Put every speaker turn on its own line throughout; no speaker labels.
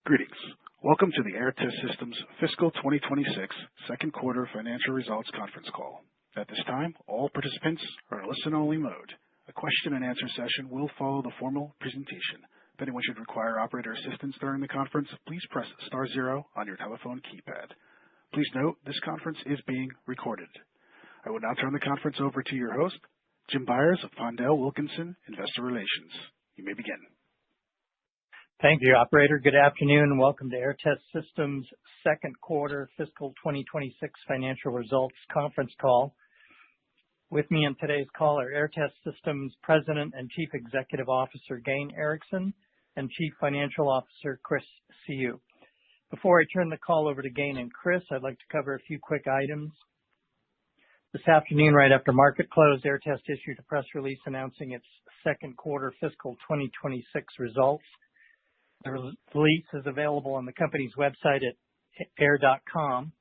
Greetings. Welcome to the Aehr Test Systems Fiscal 2026 Second Quarter Financial Results Conference Call. At this time, all participants are in listen-only mode. A question-and-answer session will follow the formal presentation. If anyone should require operator assistance during the conference, please press star zero on your telephone keypad. Please note, this conference is being recorded. I will now turn the conference over to your host, Jim Byers of PondelWilkinson Investor Relations. You may begin.
Thank you, operator. Good afternoon and welcome to Aehr Test Systems Second Quarter Fiscal 2026 Financial Results Conference Call. With me on today's call are Aehr Test Systems President and Chief Executive Officer Gayn Erickson and Chief Financial Officer Chris Siu. Before I turn the call over to Gayn and Chris, I'd like to cover a few quick items. This afternoon, right after market close, Aehr Test issued a press release announcing its second quarter fiscal 2026 results. The release is available on the company's website at aehr.com.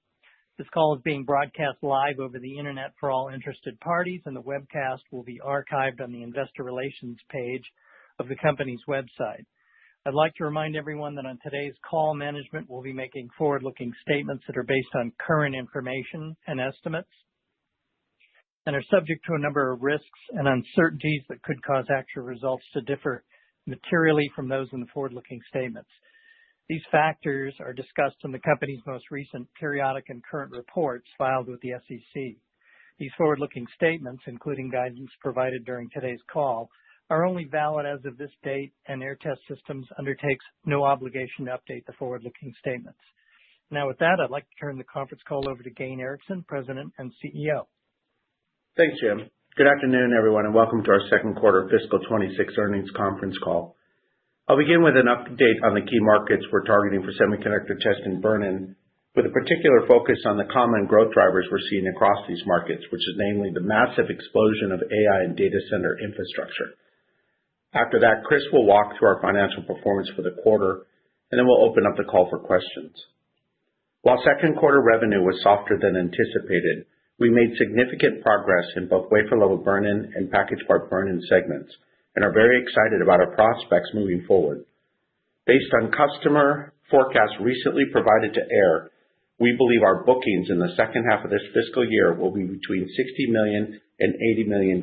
This call is being broadcast live over the internet for all interested parties, and the webcast will be archived on the investor relations page of the company's website. I'd like to remind everyone that on today's call, management will be making forward-looking statements that are based on current information and estimates and are subject to a number of risks and uncertainties that could cause actual results to differ materially from those in the forward-looking statements. These factors are discussed in the company's most recent periodic and current reports filed with the SEC. These forward-looking statements, including guidance provided during today's call, are only valid as of this date, and Aehr Test Systems undertakes no obligation to update the forward-looking statements. Now, with that, I'd like to turn the conference call over to Gayn Erickson, President and CEO.
Thanks, Jim. Good afternoon, everyone, and welcome to our second quarter fiscal 26 earnings conference call. I'll begin with an update on the key markets we're targeting for semiconductor test and burn-in, with a particular focus on the common growth drivers we're seeing across these markets, which is namely the massive explosion of AI and data center infrastructure. After that, Chris will walk through our financial performance for the quarter, and then we'll open up the call for questions. While second quarter revenue was softer than anticipated, we made significant progress in both wafer-level burn-in and package part burn-in segments and are very excited about our prospects moving forward. Based on customer forecasts recently provided to Aehr, we believe our bookings in the second half of this fiscal year will be between $60 million and $80 million,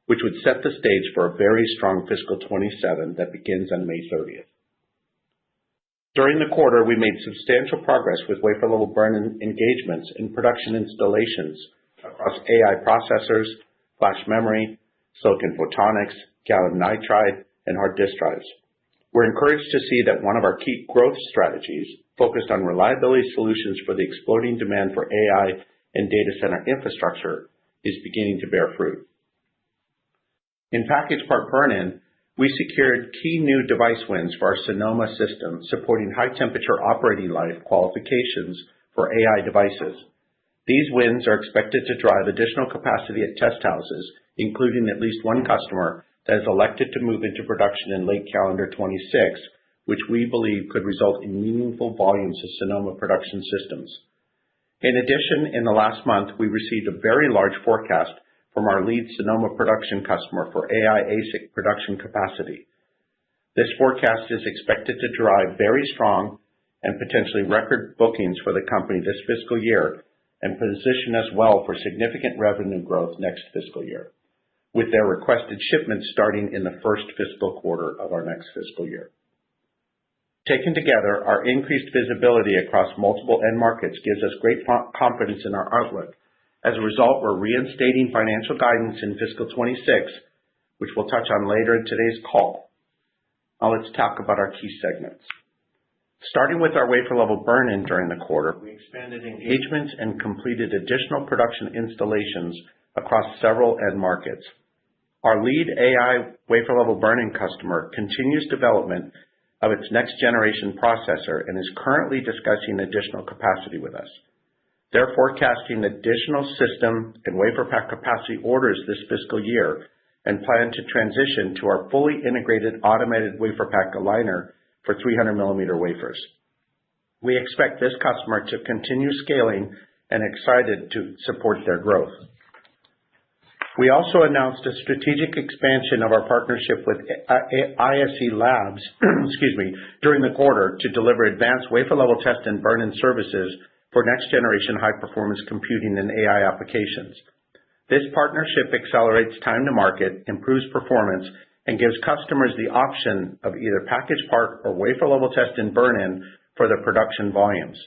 which would set the stage for a very strong fiscal 27 that begins on May 30th. During the quarter, we made substantial progress with wafer-level burn-in engagements and production installations across AI processors, flash memory, silicon photonics, gallium nitride, and hard disk drives. We're encouraged to see that one of our key growth strategies, focused on reliability solutions for the exploding demand for AI and data center infrastructure, is beginning to bear fruit. In package part burn-in, we secured key new device wins for our Sonoma system, supporting high-temperature operating life qualifications for AI devices. These wins are expected to drive additional capacity at test houses, including at least one customer that has elected to move into production in late calendar 26, which we believe could result in meaningful volumes of Sonoma production systems. In addition, in the last month, we received a very large forecast from our lead Sonoma production customer for AI ASIC production capacity. This forecast is expected to drive very strong and potentially record bookings for the company this fiscal year and position us well for significant revenue growth next fiscal year, with their requested shipments starting in the first fiscal quarter of our next fiscal year. Taken together, our increased visibility across multiple end markets gives us great confidence in our outlook. As a result, we're reinstating financial guidance in fiscal 26, which we'll touch on later in today's call. Now let's talk about our key segments. Starting with our wafer-level burn-in during the quarter, we expanded engagements and completed additional production installations across several end markets. Our lead AI wafer-level burn-in customer continues development of its next-generation processor and is currently discussing additional capacity with us. They're forecasting additional system and WaferPak capacity orders this fiscal year and plan to transition to our fully integrated automated WaferPak aligner for 300mm wafers. We expect this customer to continue scaling and excited to support their growth. We also announced a strategic expansion of our partnership with ISE Labs during the quarter to deliver advanced wafer-level test and burn-in services for next-generation high-performance computing and AI applications. This partnership accelerates time to market, improves performance, and gives customers the option of either package part or wafer-level test and burn-in for their production volumes.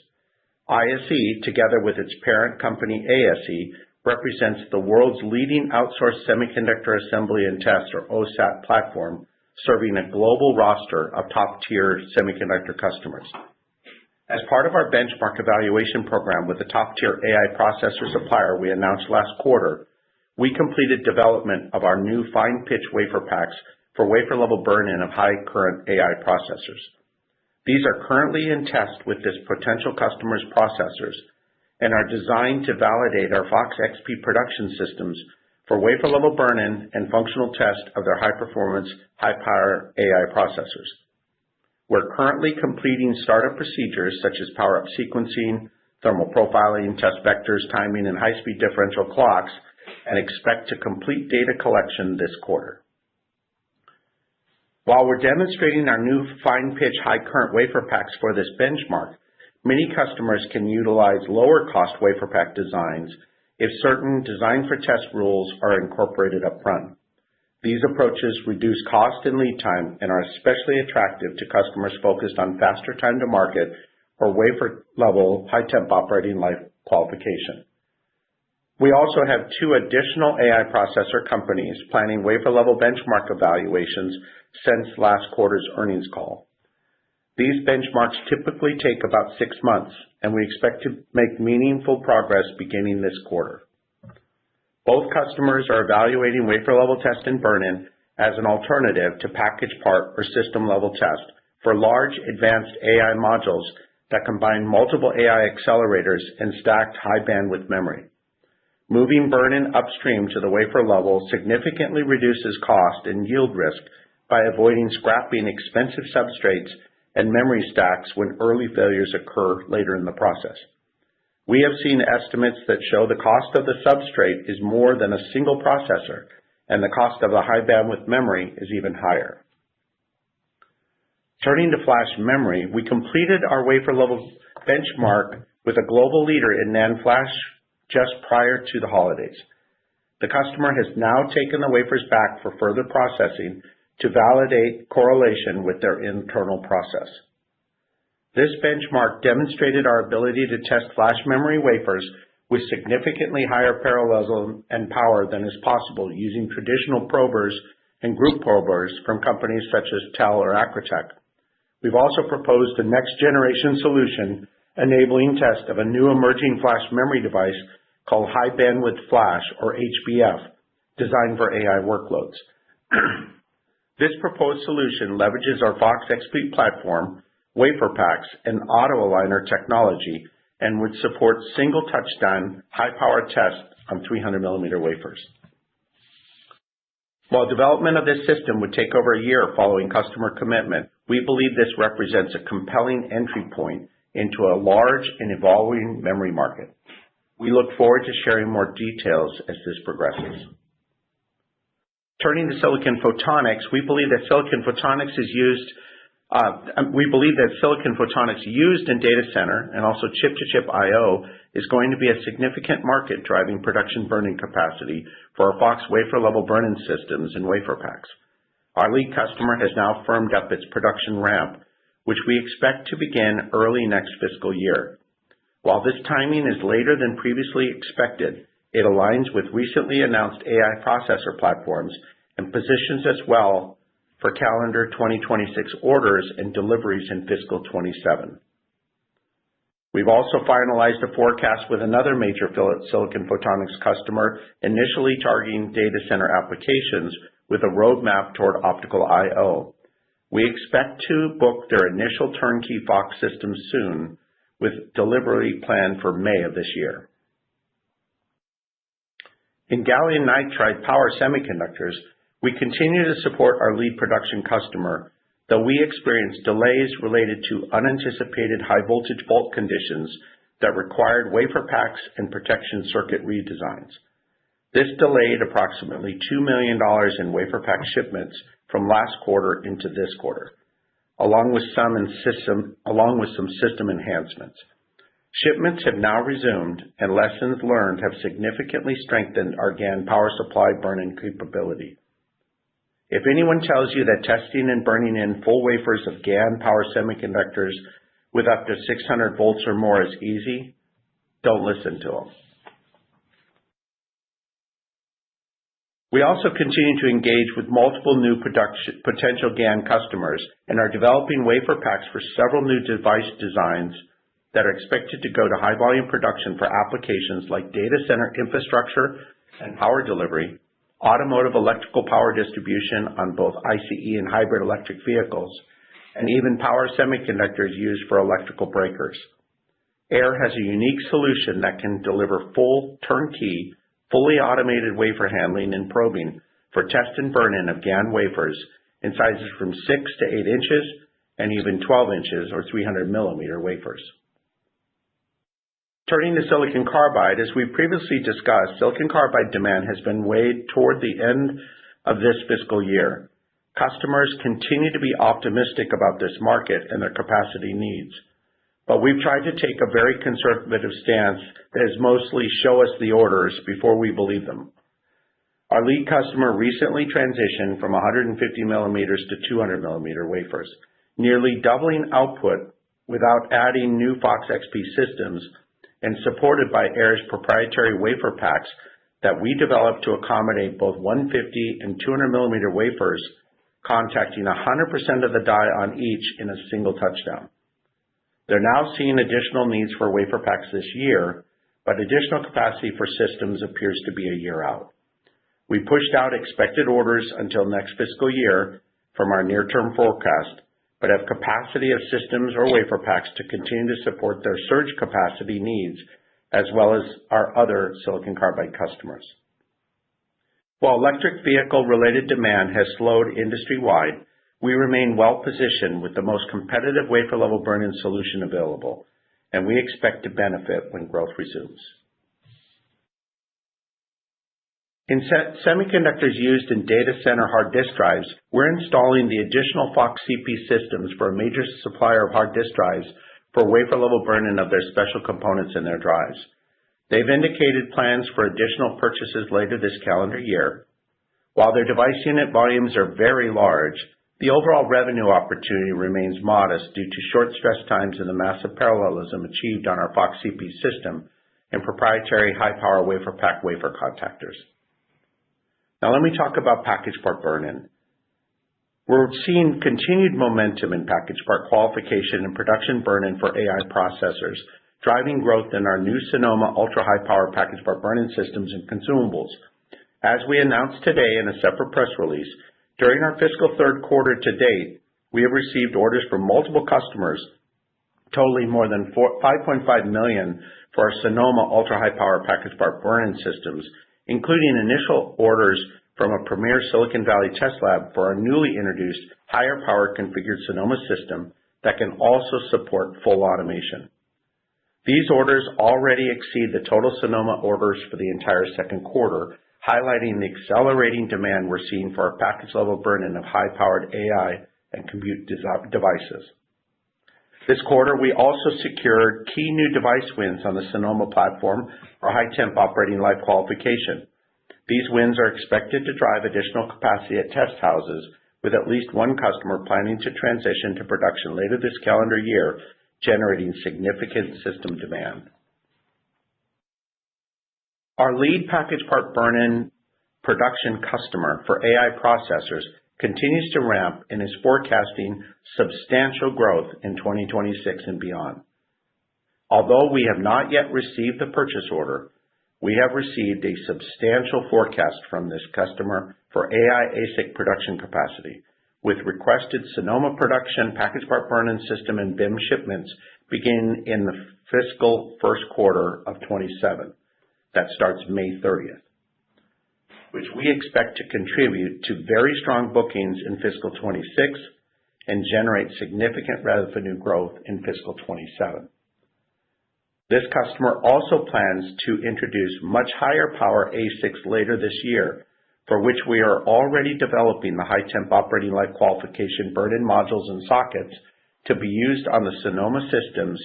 ISE, together with its parent company ASE, represents the world's leading outsourced semiconductor assembly and test, or OSAT, platform, serving a global roster of top-tier semiconductor customers. As part of our benchmark evaluation program with the top-tier AI processor supplier we announced last quarter, we completed development of our new fine-pitch wafer packs for wafer-level burn-in of high-current AI processors. These are currently in test with this potential customer's processors and are designed to validate our Fox XP production systems for wafer-level burn-in and functional test of their high-performance, high-power AI processors. We're currently completing startup procedures such as power-up sequencing, thermal profiling, test vectors, timing, and high-speed differential clocks, and expect to complete data collection this quarter. While we're demonstrating our new fine-pitch high-current wafer packs for this benchmark, many customers can utilize lower-cost WaferPak designs if certain design-for-test rules are incorporated up front. These approaches reduce cost and lead time and are especially attractive to customers focused on faster time to market or wafer-level high-temp operating life qualification. We also have 2 additional AI processor companies planning wafer-level benchmark evaluations since last quarter's earnings call. These benchmarks typically take about 6 months, and we expect to make meaningful progress beginning this quarter. Both customers are evaluating wafer-level test and burn-in as an alternative to package part or system-level test for large advanced AI modules that combine multiple AI accelerators and stacked high-bandwidth memory. Moving burn-in upstream to the wafer level significantly reduces cost and yield risk by avoiding scrapping expensive substrates and memory stacks when early failures occur later in the process. We have seen estimates that show the cost of the substrate is more than a single processor, and the cost of the high bandwidth memory is even higher. Turning to flash memory, we completed our wafer level benchmark with a global leader in NAND flash just prior to the holidays. The customer has now taken the wafers back for further processing to validate correlation with their internal process. This benchmark demonstrated our ability to test flash memory wafers with significantly higher parallelism and power than is possible using traditional probers and group probers from companies such as TEL or Acrotech. We've also proposed a next-generation solution enabling test of a new emerging flash memory device called High Bandwidth Flash, or HBF, designed for AI workloads. This proposed solution leverages our Fox XP platform, WaferPaks, and auto aligner technology and would support single touchdown high-power tests on 300mm wafers. While development of this system would take over a year following customer commitment, we believe this represents a compelling entry point into a large and evolving memory market. We look forward to sharing more details as this progresses. Turning to silicon photonics, we believe that silicon photonics used in data center and also chip-to-chip I/O is going to be a significant market driving production burn-in capacity for our Fox wafer-level burn-in systems and WaferPaks. Our lead customer has now firmed up its production ramp, which we expect to begin early next fiscal year. While this timing is later than previously expected, it aligns with recently announced AI processor platforms and positions us well for calendar 2026 orders and deliveries in fiscal 27. We've also finalized a forecast with another major silicon photonics customer, initially targeting data center applications with a roadmap toward optical I/O. We expect to book their initial turnkey Fox systems soon, with delivery planned for May of this year. In gallium nitride power semiconductors, we continue to support our lead production customer, though we experienced delays related to unanticipated high voltage fault conditions that required WaferPaks and protection circuit redesigns. This delayed approximately $2 million in WaferPak shipments from last quarter into this quarter, along with some system enhancements. Shipments have now resumed, and lessons learned have significantly strengthened our GaN power supply burn-in capability. If anyone tells you that testing and burning in full wafers of GaN power semiconductors with up to 600 volts or more is easy, don't listen to them. We also continue to engage with multiple new potential GaN customers and are developing WaferPaks for several new device designs that are expected to go to high volume production for applications like data center infrastructure and power delivery, automotive electrical power distribution on both ICE and hybrid electric vehicles, and even power semiconductors used for electrical breakers. Aehr has a unique solution that can deliver full turnkey, fully automated wafer handling and probing for test and burn-in of GaN wafers in sizes from 6 to 8 inches and even 12 inches or 300 millimeter wafers. Turning to silicon carbide, as we previously discussed, silicon carbide demand has been weighed toward the end of this fiscal year. Customers continue to be optimistic about this market and their capacity needs, but we've tried to take a very conservative stance that is mostly show us the orders before we believe them. Our lead customer recently transitioned from 150 millimeters to 200 millimeter wafers, nearly doubling output without adding new Fox XP systems, and supported by Aehr's proprietary WaferPaks that we developed to accommodate both 150 and 200 millimeter wafers, contacting 100% of the die on each in a single touchdown. They're now seeing additional needs for WaferPaks this year, but additional capacity for systems appears to be a year out. We pushed out expected orders until next fiscal year from our near-term forecast, but have capacity of systems or WaferPaks to continue to support their surge capacity needs, as well as our other silicon carbide customers. While electric vehicle-related demand has slowed industry-wide, we remain well-positioned with the most competitive wafer-level burn-in solution available, and we expect to benefit when growth resumes. In semiconductors used in data center hard disk drives, we're installing the additional Fox CP systems for a major supplier of hard disk drives for wafer-level burn-in of their special components in their drives. They've indicated plans for additional purchases later this calendar year. While their device unit volumes are very large, the overall revenue opportunity remains modest due to short stress times and the massive parallelism achieved on our Fox CP system and proprietary high-power WaferPak wafer contactors. Now let me talk about package part burn-in. We're seeing continued momentum in package part qualification and production burn-in for AI processors, driving growth in our new Sonoma ultra-high power package part burn-in systems and consumables. As we announced today in a separate press release, during our fiscal third quarter to date, we have received orders from multiple customers totaling more than $5.5 million for our Sonoma ultra-high power package part burn-in systems, including initial orders from a premier Silicon Valley test lab for our newly introduced higher power configured Sonoma system that can also support full automation. These orders already exceed the total Sonoma orders for the entire second quarter, highlighting the accelerating demand we're seeing for our package level burn-in of high-powered AI and compute devices. This quarter, we also secured key new device wins on the Sonoma platform for high-temp operating life qualification. These wins are expected to drive additional capacity at test houses, with at least one customer planning to transition to production later this calendar year, generating significant system demand. Our lead package part burn-in production customer for AI processors continues to ramp and is forecasting substantial growth in 2026 and beyond. Although we have not yet received the purchase order, we have received a substantial forecast from this customer for AI ASIC production capacity, with requested Sonoma production package part burn-in system and BIM shipments beginning in the fiscal first quarter of 27. That starts May 30th. Which we expect to contribute to very strong bookings in fiscal 26 and generate significant revenue growth in fiscal 27. This customer also plans to introduce much higher power ASICs later this year, for which we are already developing the high temp operating life qualification burn-in modules and sockets to be used on the Sonoma systems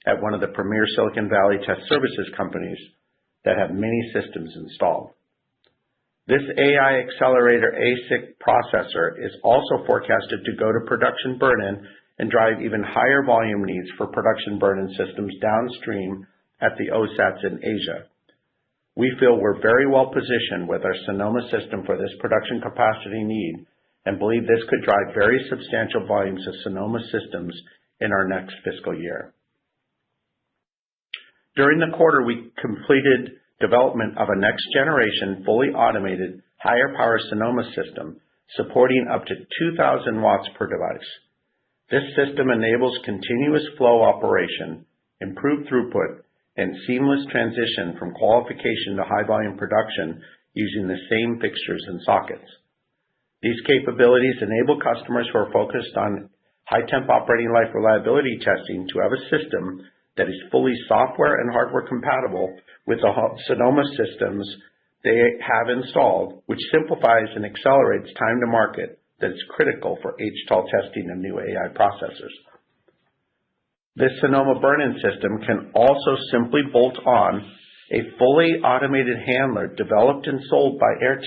at one of the premier Silicon Valley test services companies that have many systems installed. This AI accelerator ASIC processor is also forecasted to go to production burn-in and drive even higher volume needs for production burn-in systems downstream at the OSATs in Asia. We feel we're very well positioned with our Sonoma system for this production capacity need and believe this could drive very substantial volumes of Sonoma systems in our next fiscal year. During the quarter, we completed development of a next-generation, fully automated, higher-power Sonoma system supporting up to 2,000 watts per device. This system enables continuous flow operation, improved throughput, and seamless transition from qualification to high-volume production using the same fixtures and sockets. These capabilities enable customers who are focused on high-temp operating life reliability testing to have a system that is fully software and hardware compatible with the Sonoma systems they have installed, which simplifies and accelerates time to market that is critical for HTOL testing of new AI processors. This Sonoma burn-in system can also simply bolt on a fully automated handler developed and sold by Aehr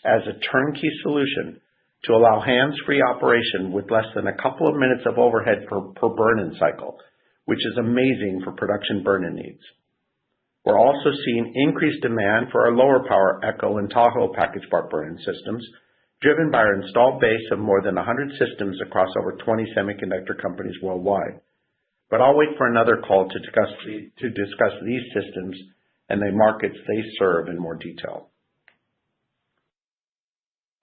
as a turnkey solution to allow hands-free operation with less than a couple of minutes of overhead per burn-in cycle, which is amazing for production burn-in needs. We're also seeing increased demand for our lower power Echo and Tahoe package part burn-in systems, driven by our installed base of more than 100 systems across over 20 semiconductor companies worldwide. But I'll wait for another call to discuss these systems and the markets they serve in more detail.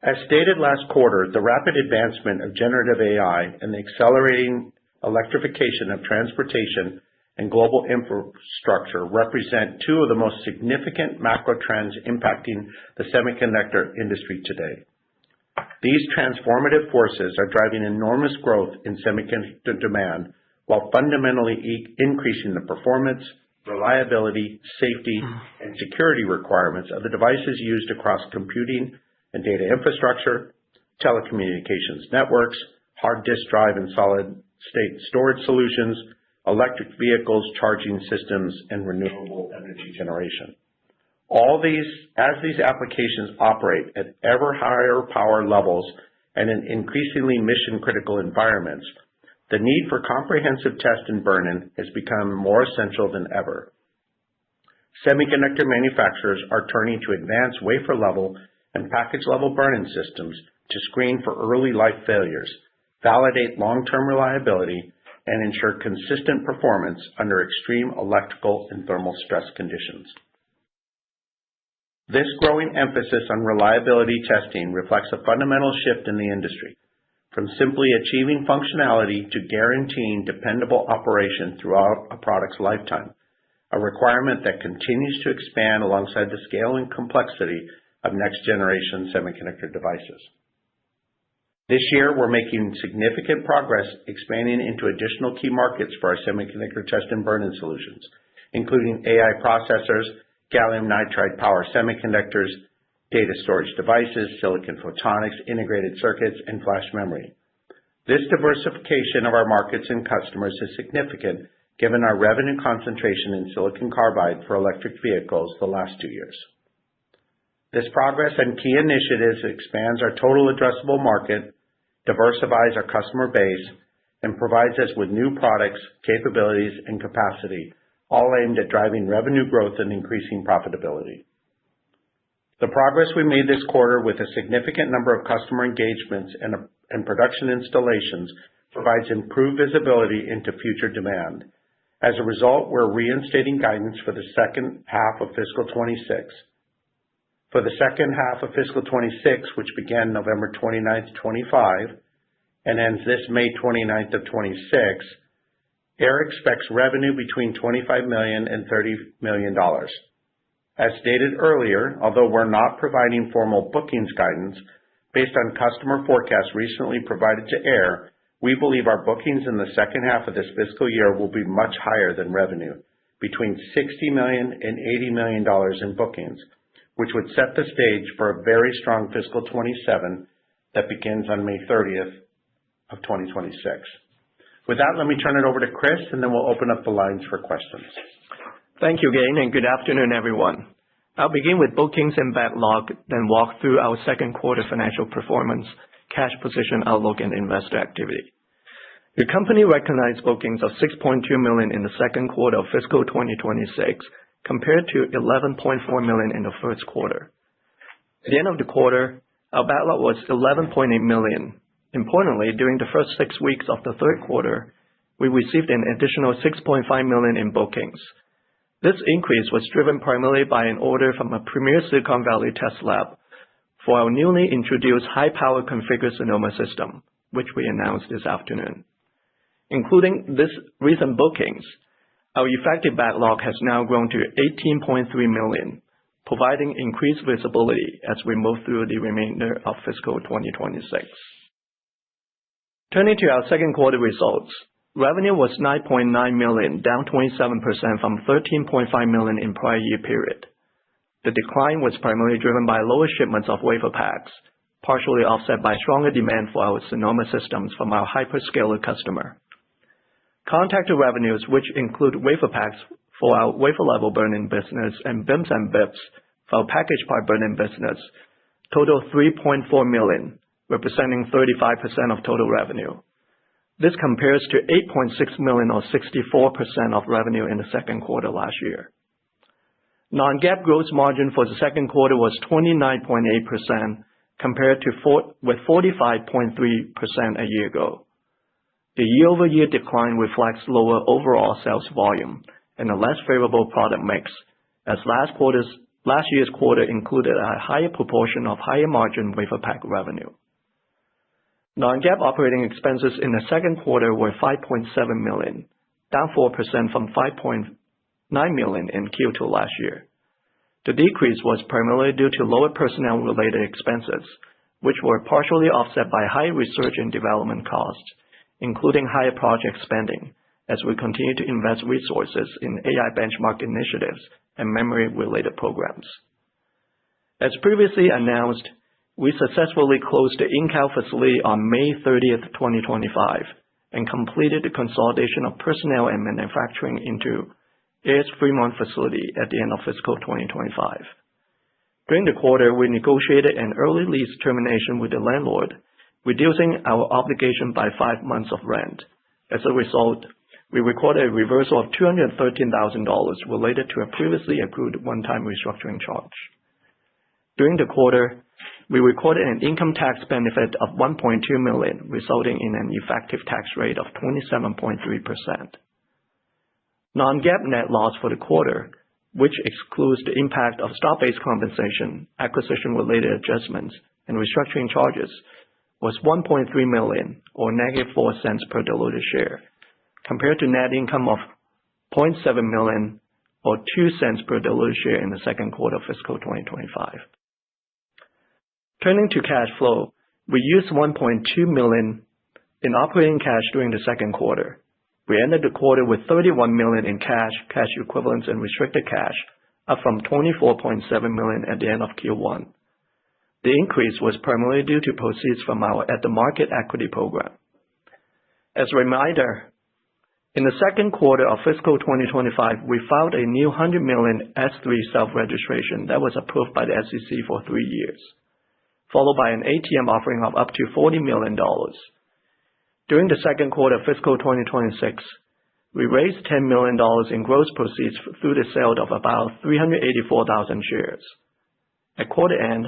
As stated last quarter, the rapid advancement of generative AI and the accelerating electrification of transportation and global infrastructure represent two of the most significant macro trends impacting the semiconductor industry today. These transformative forces are driving enormous growth in semiconductor demand while fundamentally increasing the performance, reliability, safety, and security requirements of the devices used across computing and data infrastructure, telecommunications networks, hard disk drive and solid-state storage solutions, electric vehicles, charging systems, and renewable energy generation. As these applications operate at ever higher power levels and in increasingly mission-critical environments, the need for comprehensive test and burn-in has become more essential than ever. Semiconductor manufacturers are turning to advanced wafer-level and package-level burn-in systems to screen for early life failures, validate long-term reliability, and ensure consistent performance under extreme electrical and thermal stress conditions. This growing emphasis on reliability testing reflects a fundamental shift in the industry, from simply achieving functionality to guaranteeing dependable operation throughout a product's lifetime, a requirement that continues to expand alongside the scale and complexity of next-generation semiconductor devices. This year, we're making significant progress expanding into additional key markets for our semiconductor test and burn-in solutions, including AI processors, gallium nitride power semiconductors, data storage devices, silicon photonics, integrated circuits, and flash memory. This diversification of our markets and customers is significant given our revenue concentration in silicon carbide for electric vehicles the last 2 years. This progress and key initiatives expands our total addressable market, diversifies our customer base, and provides us with new products, capabilities, and capacity, all aimed at driving revenue growth and increasing profitability. The progress we made this quarter with a significant number of customer engagements and production installations provides improved visibility into future demand. As a result, we're reinstating guidance for the second half of fiscal 26. For the second half of fiscal 26, which began November 29th, 25, and ends this May 29th of 26, Aehr expects revenue between $25 million and $30 million. As stated earlier, although we're not providing formal bookings guidance, based on customer forecasts recently provided to Aehr, we believe our bookings in the second half of this fiscal year will be much higher than revenue, between $60 million and $80 million in bookings, which would set the stage for a very strong fiscal 27 that begins on May 30th of 2026. With that, let me turn it over to Chris, and then we'll open up the lines for questions.
Thank you, Gain, and good afternoon, everyone. I'll begin with bookings and backlog, then walk through our second quarter financial performance, cash position outlook, and investor activity. The company recognized bookings of $6.2 million in the second quarter of fiscal 2026, compared to $11.4 million in the first quarter. At the end of the quarter, our backlog was $11.8 million. Importantly, during the first 6 weeks of the third quarter, we received an additional $6.5 million in bookings. This increase was driven primarily by an order from a premier Silicon Valley test lab for our newly introduced high-power configured Sonoma system, which we announced this afternoon. Including this recent bookings, our effective backlog has now grown to $18.3 million, providing increased visibility as we move through the remainder of fiscal 2026. Turning to our second quarter results, revenue was $9.9 million, down 27% from $13.5 million in prior year period. The decline was primarily driven by lower shipments of WaferPaks, partially offset by stronger demand for our Sonoma systems from our hyperscaler customer. Contactor revenues, which include WaferPaks for our wafer-level burn-in business and BIMs and BIPs for our package part burn-in business, total $3.4 million, representing 35% of total revenue. This compares to $8.6 million or 64% of revenue in the second quarter last year. Non-GAAP gross margin for the second quarter was 29.8% compared to 45.3% a year ago. The year-over-year decline reflects lower overall sales volume and a less favorable product mix, as last year's quarter included a higher proportion of higher margin WaferPak revenue. Non-GAAP operating expenses in the second quarter were $5.7 million, down 4% from $5.9 million in Q2 last year. The decrease was primarily due to lower personnel-related expenses, which were partially offset by high research and development costs, including higher project spending, as we continue to invest resources in AI benchmark initiatives and memory-related programs. As previously announced, we successfully closed the InCal facility on May 30th, 2025, and completed the consolidation of personnel and manufacturing into Aehr's Fremont facility at the end of fiscal 2025. During the quarter, we negotiated an early lease termination with the landlord, reducing our obligation by 5 months of rent. As a result, we recorded a reversal of $213,000 related to a previously accrued one-time restructuring charge. During the quarter, we recorded an income tax benefit of $1.2 million, resulting in an effective tax rate of 27.3%. Non-GAAP net loss for the quarter, which excludes the impact of stock-based compensation, acquisition-related adjustments, and restructuring charges, was $1.3 million, or -$0.04 per diluted share, compared to net income of $0.7 million, or $0.02 per diluted share in the second quarter of fiscal 2025. Turning to cash flow, we used $1.2 million in operating cash during the second quarter. We ended the quarter with $31 million in cash equivalents, and restricted cash, up from $24.7 million at the end of Q1. The increase was primarily due to proceeds from our at-the-market equity program. As a reminder, in the second quarter of fiscal 2025, we filed a new $100 million S-3 self-registration that was approved by the SEC for 3 years, followed by an ATM offering of up to $40 million. During the second quarter of fiscal 2026, we raised $10 million in gross proceeds through the sale of about 384,000 shares. At quarter end,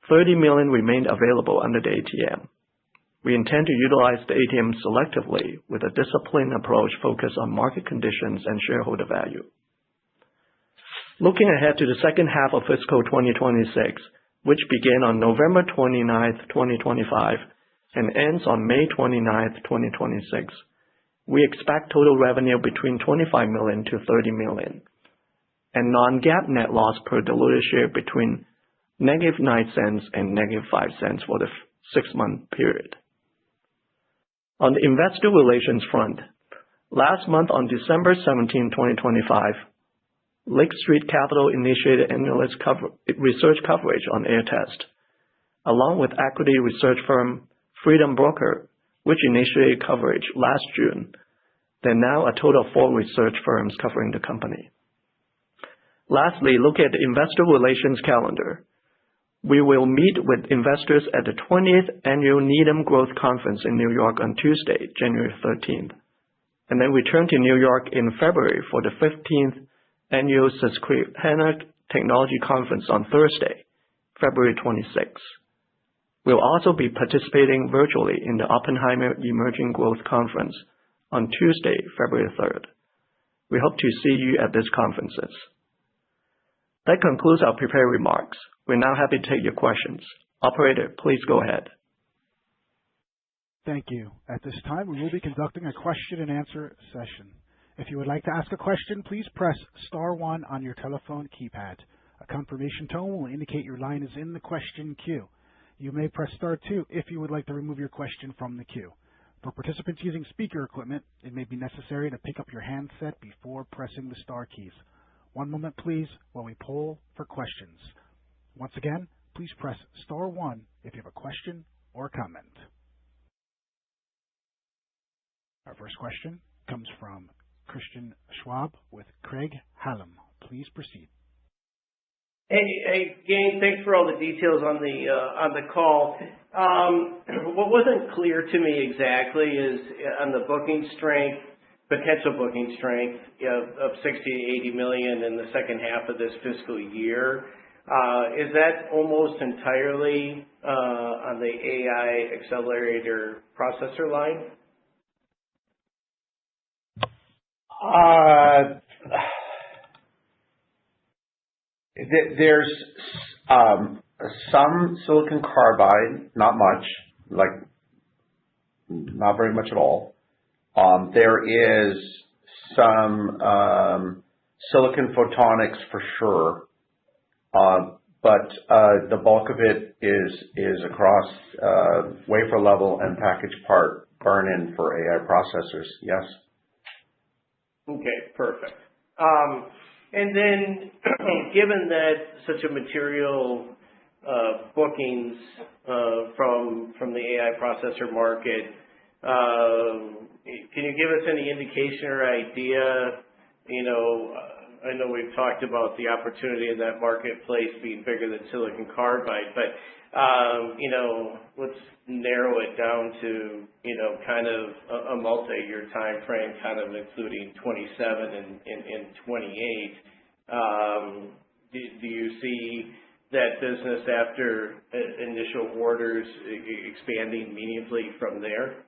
$30 million remained available under the ATM. We intend to utilize the ATM selectively with a disciplined approach focused on market conditions and shareholder value. Looking ahead to the second half of fiscal 2026, which began on November 29th, 2025, and ends on May 29th, 2026, we expect total revenue between $25 million to $30 million, and non-GAAP net loss per diluted share between -$0.09 and -$0.05 for the 6-month period. On the investor relations front, Last month, on December 17, 2025, Lake Street Capital initiated analyst research coverage on Aehr Test, along with equity research firm Freedom Broker, which initiated coverage last June. There are now a total of 4 research firms covering the company. Lastly, look at the investor relations calendar. We will meet with investors at the 20th Annual Needham Growth Conference in New York on Tuesday, January 13th, and then return to New York in February for the 15th Annual Susquehanna Technology Conference on Thursday, February 26th. We'll also be participating virtually in the Oppenheimer Emerging Growth Conference on Tuesday, February 3rd. We hope to see you at these conferences. That concludes our prepared remarks. We're now happy to take your questions. Operator, please go ahead.
Thank you. At this time, we will be conducting a question and answer session. If you would like to ask a question, please press star 1 on your telephone keypad. A confirmation tone will indicate your line is in the question queue. You may press star 2 if you would like to remove your question from the queue. For participants using speaker equipment, it may be necessary to pick up your handset before pressing the star keys. One moment, please, while we poll for questions. Once again, please press star 1 if you have a question or comment. Our first question comes from Christian Schwab with Craig-Hallum. Please proceed.
Hey, Gayn, thanks for all the details on the call. What wasn't clear to me exactly is on the booking strength, potential booking strength of $60 to $80 million in the second half of this fiscal year. Is that almost entirely on the AI accelerator processor line?
There's some silicon carbide, not much, like not very much at all. There is some silicon photonics for sure, but the bulk of it is across wafer level and package part burn-in for AI processors. Yes.
Okay, perfect. And then, given that such a material bookings from the AI processor market, can you give us any indication or idea? I know we've talked about the opportunity in that marketplace being bigger than silicon carbide, but let's narrow it down to kind of a multi-year time frame, kind of including 27 and 28. Do you see that business after initial orders expanding meaningfully from there?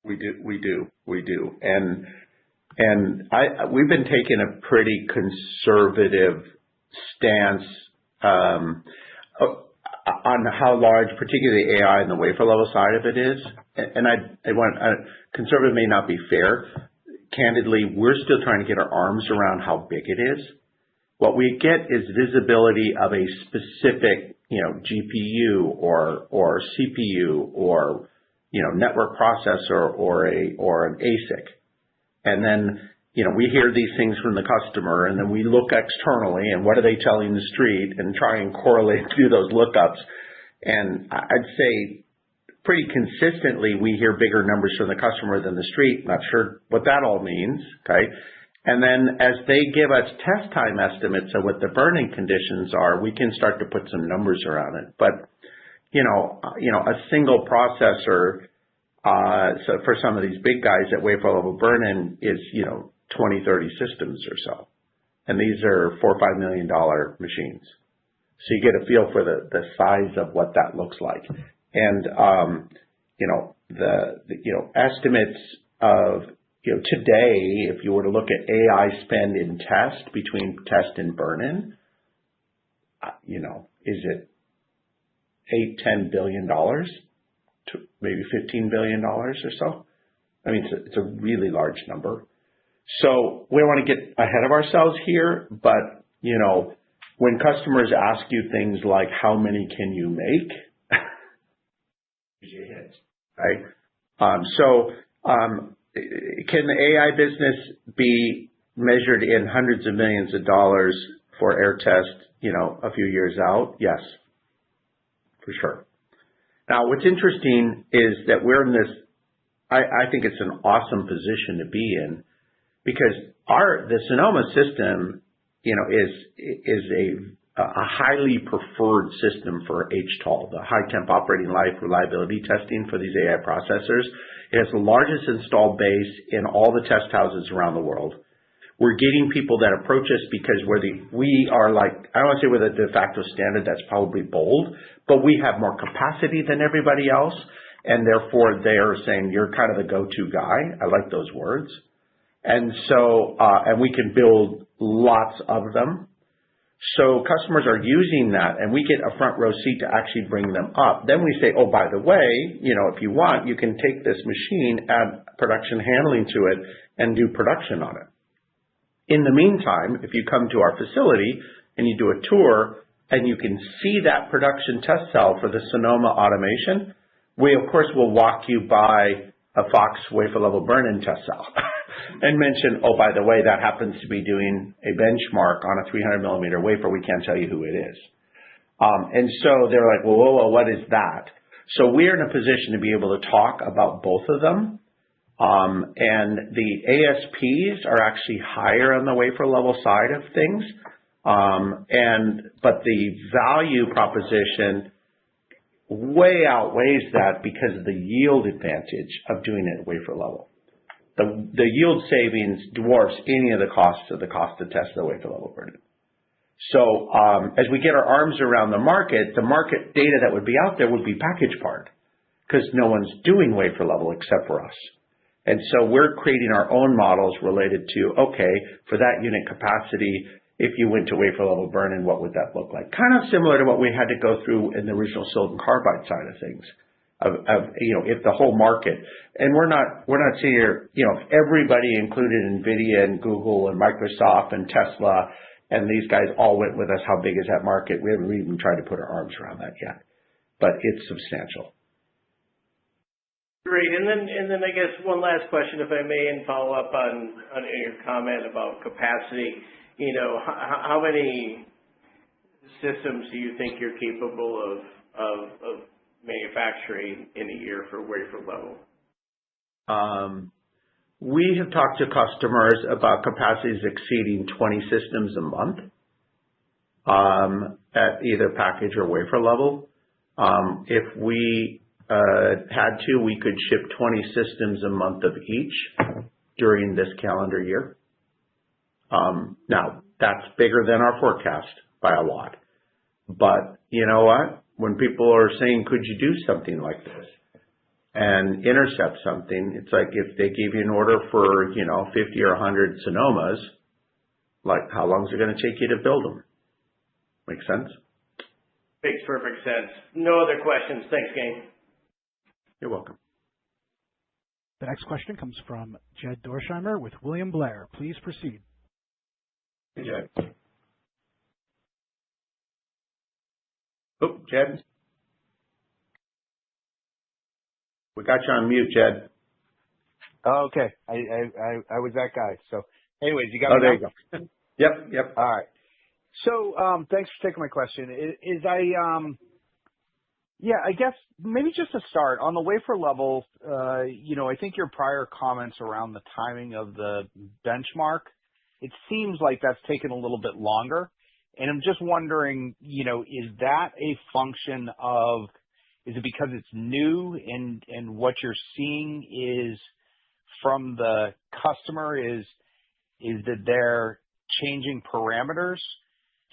We do. And we've been taking a pretty conservative stance on how large, particularly AI and the wafer level side of it is. And conservative may not be fair. Candidly, we're still trying to get our arms around how big it is. What we get is visibility of a specific, GPU or CPU or, network processor or an ASIC. And then, we hear these things from the customer, and then we look externally and what are they telling the street and try and correlate through those lookups. And I'd say pretty consistently we hear bigger numbers from the customer than the street. Not sure what that all means. Okay. And then as they give us test time estimates of what the burn-in conditions are, we can start to put some numbers around it. But, a single processor, so for some of these big guys at wafer level burn-in is, 20, 30 systems or so. And these are $4 or $5 million machines. So you get a feel for the size of what that looks like. And, the estimates of, today, if you were to look at AI spend in test between test and burn-in, is it $8, $10 billion to maybe $15 billion or so? I mean, it's a really large number. So we don't want to get ahead of ourselves here, but, when customers ask you things like, how many can you make? You hit, right? can the AI business be measured in hundreds of millions of dollars for Aehr Test, a few years out? Yes, for sure. Now, what's interesting is that we're in this, I think it's an awesome position to be in, because the Sonoma system, is a highly preferred system for HTOL, the high temp operating life reliability testing for these AI processors. It has the largest installed base in all the test houses around the world. We're getting people that approach us because we are like, I don't want to say we're the de facto standard, that's probably bold, but we have more capacity than everybody else, and therefore they are saying you're kind of the go-to guy. I like those words. And so, and we can build lots of them. So customers are using that, and we get a front row seat to actually bring them up. Then we say, oh, by the way, if you want, you can take this machine, add production handling to it, and do production on it. In the meantime, if you come to our facility and you do a tour and you can see that production test cell for the Sonoma automation, we, of course, will walk you by a Fox wafer level burn-in test cell and mention, oh, by the way, that happens to be doing a benchmark on a 300 millimeter wafer. We can't tell you who it is. And so they're like, well, whoa, what is that? So we're in a position to be able to talk about both of them. And the ASPs are actually higher on the wafer level side of things. But the value proposition way outweighs that because of the yield advantage of doing it at wafer level. The yield savings dwarfs any of the cost to test the wafer level burn-in. So as we get our arms around the market data that would be out there would be package part, because no one's doing wafer level except for us. And so we're creating our own models related to, okay, for that unit capacity, if you went to wafer level burn-in, what would that look like? Kind of similar to what we had to go through in the original silicon carbide side of things, if the whole market. And we're not sitting here, if everybody included NVIDIA and Google and Microsoft and Tesla and these guys all went with us, how big is that market? We haven't even tried to put our arms around that yet, but it's substantial.
Great. And then I guess one last question, if I may, and follow up on your comment about capacity. How many systems do you think you're capable of manufacturing in a year for wafer level?
We have talked to customers about capacities exceeding 20 systems a month at either package or wafer level. If we had to, we could ship 20 systems a month of each during this calendar year. Now, that's bigger than our forecast by a lot. But you know what? When people are saying, could you do something like this and intercept something, it's like if they gave you an order for, 50 or 100 Sonomas, like how long is it going to take you to build them? Make sense?
Makes perfect sense. No other questions. Thanks, gang.
You're welcome.
The next question comes from Jed Dorsheimer with William Blair. Please proceed.
Hey, Jed. Oh, Jed. We got you on mute, Jed.
Oh, okay. I was that guy. So anyways, you got me.
There you go. Yep.
All right. So thanks for taking my question. I guess maybe just to start on the wafer level, I think your prior comments around the timing of the benchmark, it seems like that's taken a little bit longer. And I'm just wondering, is that a function of, is it because it's new and what you're seeing is from the customer is that they're changing parameters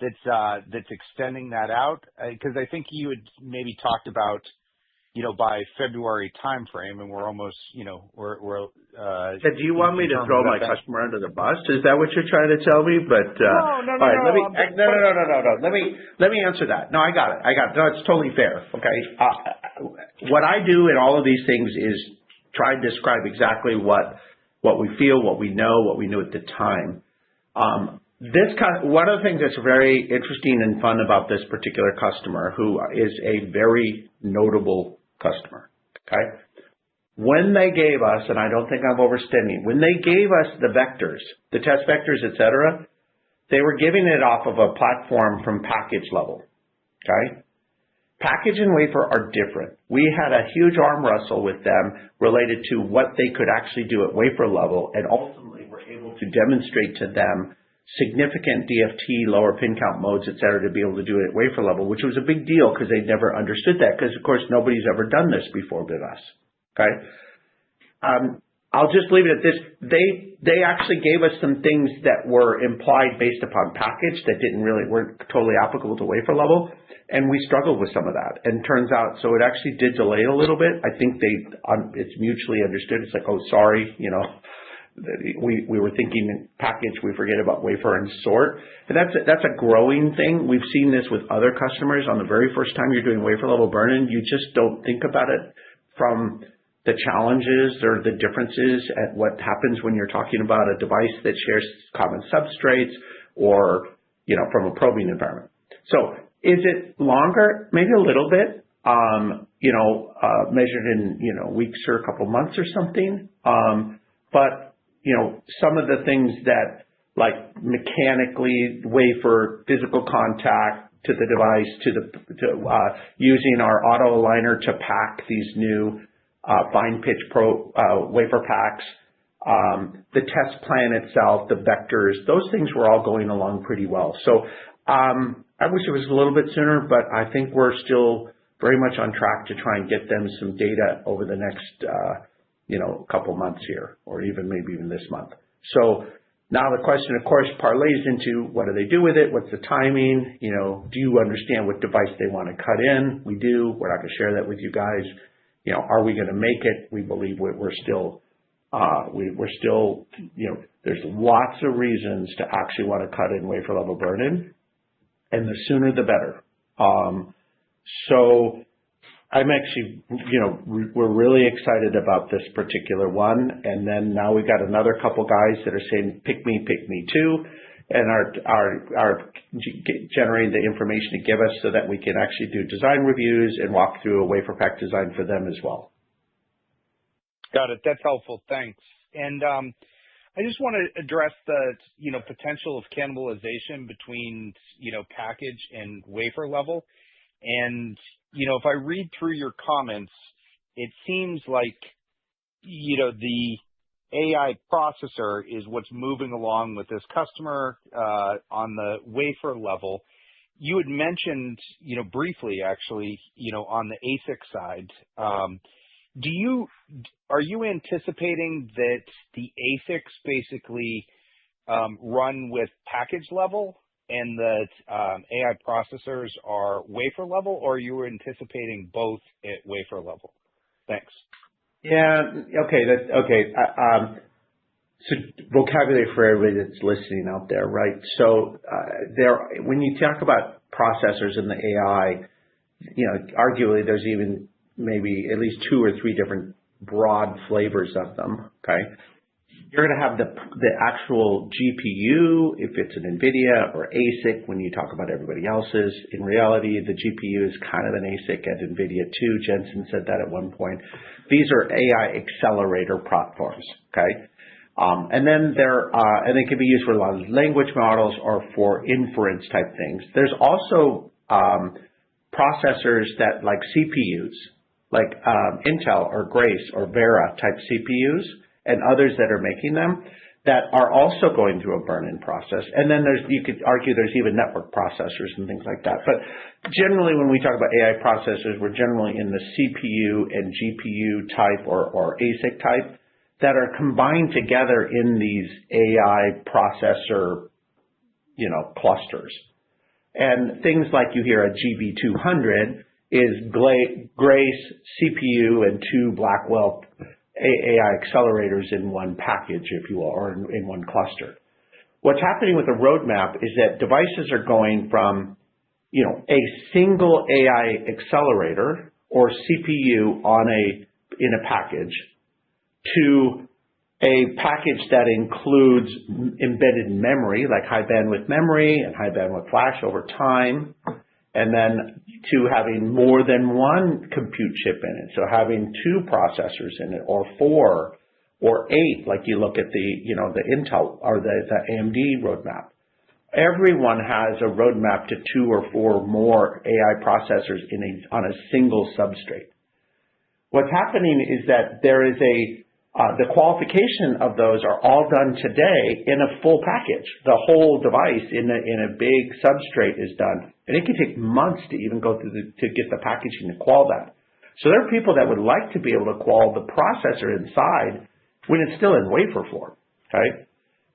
that's extending that out? Because I think you had maybe talked about, by February timeframe, and we're almost, we're.
Do you want me to throw my customer under the bus? Is that what you're trying to tell me? But
no.
No. Let me answer that. No, I got it. No, it's totally fair. Okay. What I do in all of these things is try and describe exactly what we feel, what we knew at the time. One of the things that's very interesting and fun about this particular customer, who is a very notable customer, okay? when they gave us, and I don't think I'm overstating, when they gave us the vectors, the test vectors, et cetera, they were giving it off of a platform from package level, okay? Package and wafer are different. We had a huge arm wrestle with them related to what they could actually do at wafer level, and ultimately were able to demonstrate to them significant DFT, lower pin count modes, et cetera, to be able to do it at wafer level, which was a big deal because they never understood that, because, of course, nobody's ever done this before but us, okay? I'll just leave it at this. They actually gave us some things that were implied based upon package that weren't totally applicable to wafer level, and we struggled with some of that. And turns out, so it actually did delay a little bit. I think it's mutually understood. It's like, oh, sorry, we were thinking package, we forget about wafer and sort. And that's a growing thing. We've seen this with other customers. On the very first time you're doing wafer level burn-in, you just don't think about it from the challenges or the differences at what happens when you're talking about a device that shares common substrates or, from a probing environment. So is it longer? Maybe a little bit, measured in, weeks or a couple months or something. But, some of the things that like mechanically wafer, physical contact to the device, to using our auto aligner to pack these new fine pitch wafer packs, the test plan itself, the vectors, those things were all going along pretty well. So I wish it was a little bit sooner, but I think we're still very much on track to try and get them some data over the next couple months here, or maybe even this month. So now the question, of course, parlays into what do they do with it? What's the timing? Do you understand what device they want to cut in? We do. We're not going to share that with you guys. Are we going to make it? We believe we're still, there's lots of reasons to actually want to cut in wafer level burn-in, and the sooner the better. So I'm actually, we're really excited about this particular one. And then now we've got another couple guys that are saying, pick me too, and are generating the information to give us so that we can actually do design reviews and walk through a wafer pack design for them as well.
Got it. That's helpful. Thanks. And I just want to address the potential of cannibalization between package and wafer level. And if I read through your comments, it seems like the AI processor is what's moving along with this customer on the wafer level. You had mentioned, briefly actually, on the ASIC side. Are you anticipating that the ASICs basically run with package level and that AI processors are wafer level, or are you anticipating both at wafer level? Thanks.
Yeah. Okay. So vocabulary for everybody that's listening out there, right? So when you talk about processors in the AI, arguably there's even maybe at least 2 or 3 different broad flavors of them. Okay. You're going to have the actual GPU, if it's an NVIDIA, or ASIC when you talk about everybody else's. In reality, the GPU is kind of an ASIC at NVIDIA too. Jensen said that at one point. These are AI accelerator platforms, okay? And then and they can be used for a lot of language models or for inference type things. There's also processors that like CPUs, like Intel or Grace or Vera type CPUs, and others that are making them, that are also going through a burn-in process. And then you could argue there's even network processors and things like that. But generally, when we talk about AI processors, we're generally in the CPU and GPU type or ASIC type that are combined together in these AI processor, clusters. And things like you hear a GB200 is Grace, CPU, and 2 Blackwell AI accelerators in one package, if you will, or in one cluster. What's happening with the roadmap is that devices are going from, a single AI accelerator or CPU in a package to a package that includes embedded memory, like high bandwidth memory and high bandwidth flash over time, and then to having more than one compute chip in it. So having 2 processors in it, or 4, or 8, like you look at the Intel or the AMD roadmap. Everyone has a roadmap to 2 or 4 more AI processors on a single substrate. What's happening is that there is the qualification of those are all done today in a full package. The whole device in a big substrate is done, and it can take months to even go through to get the packaging to qual that. So there are people that would like to be able to qual the processor inside when it's still in wafer form. Okay.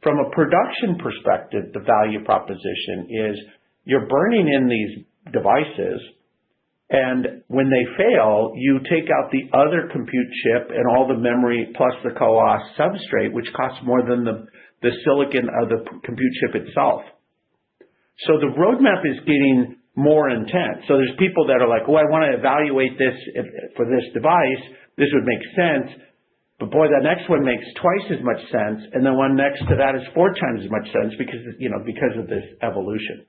From a production perspective, the value proposition is you're burning in these devices, and when they fail, you take out the other compute chip and all the memory plus the CoWoS substrate, which costs more than the silicon of the compute chip itself. So the roadmap is getting more intense. So there's people that are like, oh, I want to evaluate this for this device. This would make sense. But boy, that next one makes twice as much sense, and the one next to that is 4 times as much sense because of this evolution.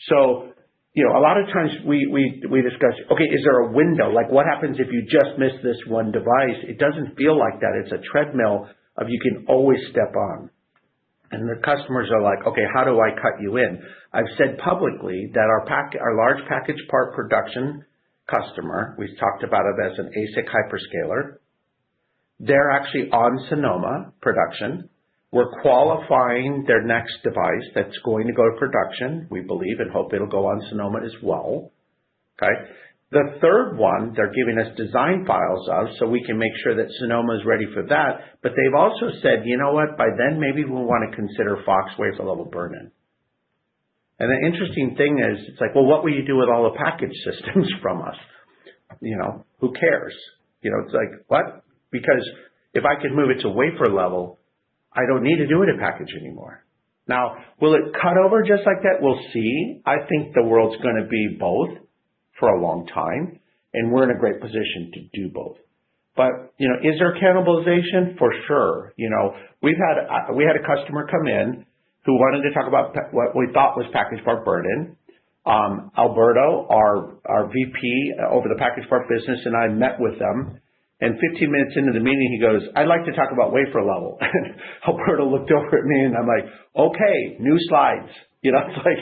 So, a lot of times we discuss, okay, is there a window? Like, what happens if you just miss this one device? It doesn't feel like that. It's a treadmill of you can always step on. And the customers are like, okay, how do I cut you in? I've said publicly that our large package part production customer, we've talked about it as an ASIC hyperscaler. They're actually on Sonoma production. We're qualifying their next device that's going to go to production, we believe, and hope it'll go on Sonoma as well. Okay. The third one, they're giving us design files of, so we can make sure that Sonoma is ready for that. But they've also said, you know what, by then maybe we'll want to consider Fox wafer level burn-in. And the interesting thing is, it's like, well, what will you do with all the package systems from us? Who cares? It's like, what? Because if I could move it to wafer level, I don't need to do it in package anymore. Now, will it cut over just like that? We'll see. I think the world's going to be both for a long time, and we're in a great position to do both. But, is there cannibalization? For sure. We had a customer come in who wanted to talk about what we thought was package part burn-in. Alberto, our VP over the package part business, and I met with them. And 15 minutes into the meeting, he goes, I'd like to talk about wafer level. And Alberto looked over at me, and I'm like, okay, new slides. It's like,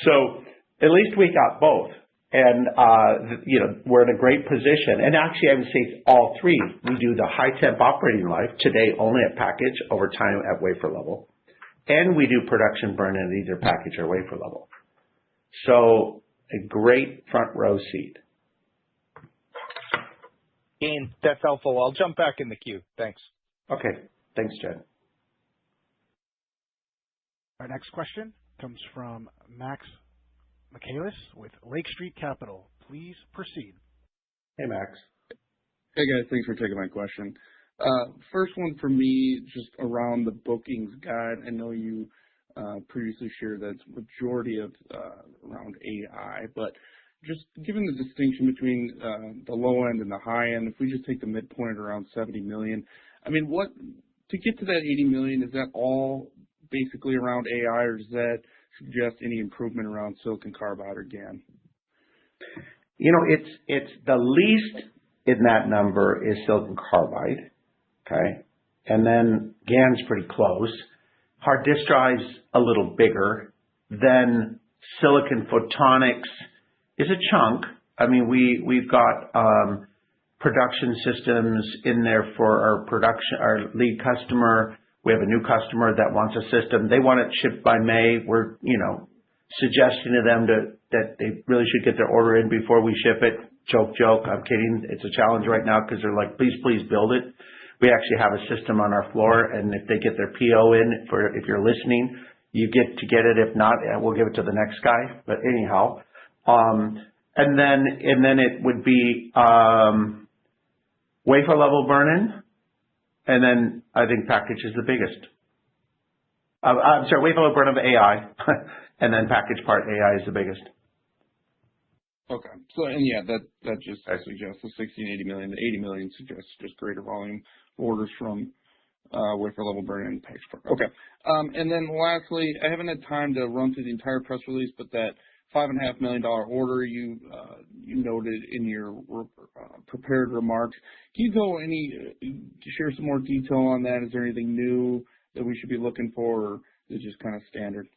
so at least we got both. And, we're in a great position. And actually, I would say it's all 3. We do the high temp operating life today only at package, over time at wafer level. And we do production burn in either package or wafer level. So a great front row seat.
Ian, that's helpful. I'll jump back in the queue. Thanks.
Okay. Thanks, Jed.
Our next question comes from Max Michaelis with Lake Street Capital. Please proceed.
Hey, Max.
Hey, guys. Thanks for taking my question. First one for me, just around the bookings guide. I know you previously shared that it's majority of around AI, but just given the distinction between the low end and the high end, if we just take the midpoint around $70 million, I mean, to get to that $80 million, is that all basically around AI, or does that suggest any improvement around silicon carbide or GaN?
It's the least in that number is silicon carbide, okay, and then GaN's pretty close. Hard disk drive's a little bigger. Then silicon photonics is a chunk. I mean, we've got production systems in there for our lead customer. We have a new customer that wants a system. They want it shipped by May. We're, suggesting to them that they really should get their order in before we ship it. Joke. I'm kidding. It's a challenge right now because they're like, please build it. We actually have a system on our floor, and if they get their PO in, if you're listening, you get to get it. If not, we'll give it to the next guy. But anyhow. And then it would be wafer level burn-in, and then I think package is the biggest. I'm sorry, wafer level burn-in of AI, and then package part AI is the biggest.
Okay. So, and yeah, that just suggests the 80 million. The 80 million suggests just greater volume orders from wafer level burn-in and package part. Okay. And then lastly, I haven't had time to run through the entire press release, but that $5.5 million order you noted in your prepared remarks. Can you share some more detail on that? Is there anything new that we should be looking for, or is it just kind of standard?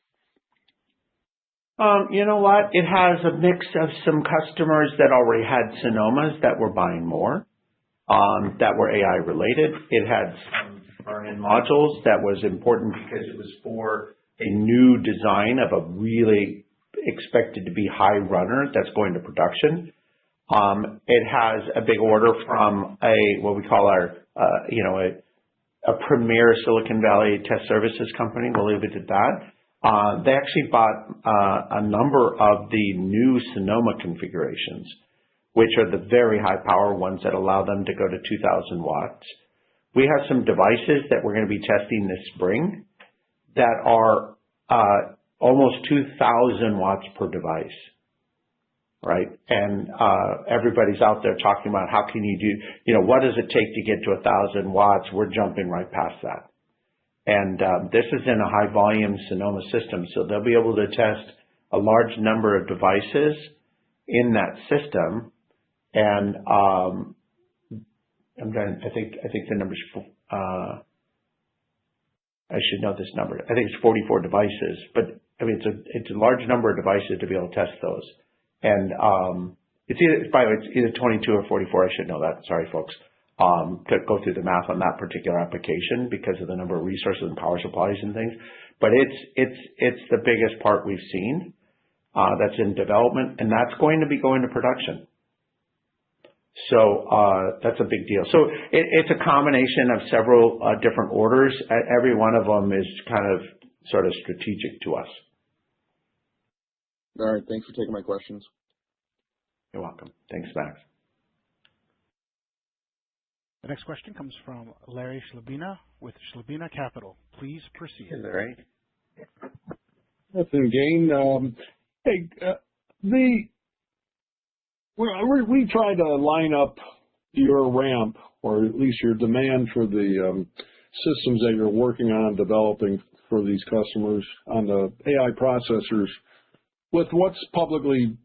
You know what? It has a mix of some customers that already had Sonomas that were buying more, that were AI related. It had some burn-in modules that was important because it was for a new design of a really expected to be high runner that's going to production. It has a big order from what we call a premier Silicon Valley test services company. We'll leave it at that. They actually bought a number of the new Sonoma configurations, which are the very high power ones that allow them to go to 2,000 watts. We have some devices that we're going to be testing this spring that are almost 2,000 watts per device, right? And everybody's out there talking about how can you do, what does it take to get to 1,000 watts? We're jumping right past that. And this is in a high volume Sonoma system, so they'll be able to test a large number of devices in that system. And I think the number's, I should know this number. I think it's 44 devices, but I mean it's a large number of devices to be able to test those. And it's either 22 or 44. I should know that. Sorry, folks. To go through the math on that particular application because of the number of resources and power supplies and things. But it's the biggest part we've seen that's in development, and that's going to be going to production. So that's a big deal. So it's a combination of several different orders. Every one of them is kind of sort of strategic to us.
All right. Thanks for taking my questions.
You're welcome. Thanks, Max.
The next question comes from Larry Schlabina with Schlabina Capital. Please proceed.
Hey, Larry.
Nothing, Gain. We try to line up your ramp, or at least your demand for the systems that you're working on developing for these customers on the AI processors with what's publicly